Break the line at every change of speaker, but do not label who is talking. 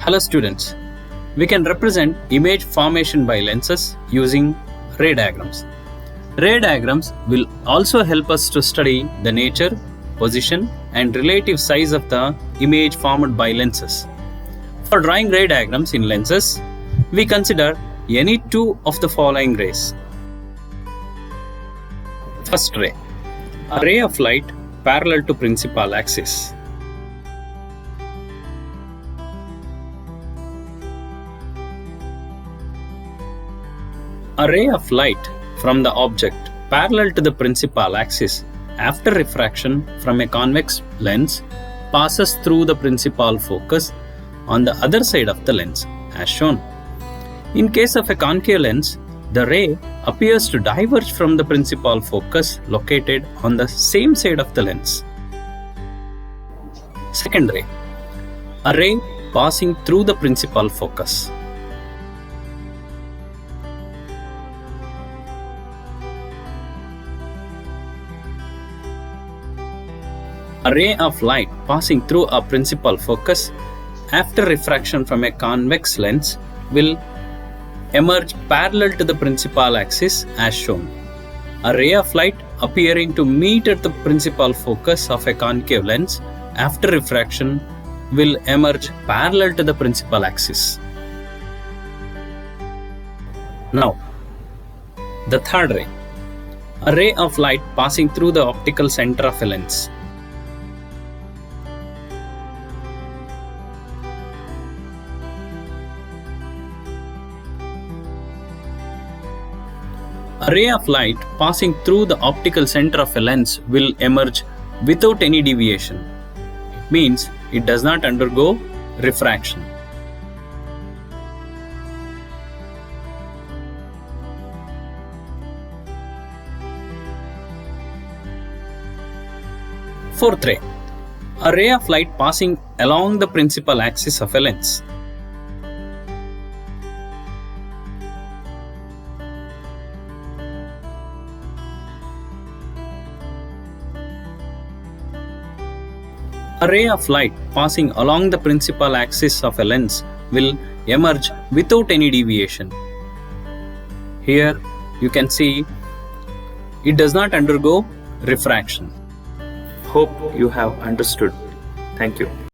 Hello students, we can represent image formation by lenses using ray diagrams. Ray diagrams will also help us to study the nature, position and relative size of the image formed by lenses. For drawing ray diagrams in lenses, we consider any two of the following rays. First ray, a ray of light parallel to principal axis. A ray of light from the object parallel to the principal axis after refraction from a convex lens passes through the principal focus on the other side of the lens as shown. In case of a concave lens, the ray appears to diverge from the principal focus located on the same side of the lens. Second ray, a ray passing through the principal focus. A ray of light passing through a principal focus after refraction from a convex lens will emerge parallel to the principal axis as shown. A ray of light appearing to meet at the principal focus of a concave lens after refraction will emerge parallel to the principal axis. Now, the third ray, a ray of light passing through the optical center of a lens. A ray of light passing through the optical center of a lens will emerge without any deviation. It means it does not undergo refraction. Fourth ray, a ray of light passing along the principal axis of a lens. A ray of light passing along the principal axis of a lens will emerge without any deviation. Here you can see it does not undergo refraction. Hope you have understood. Thank you.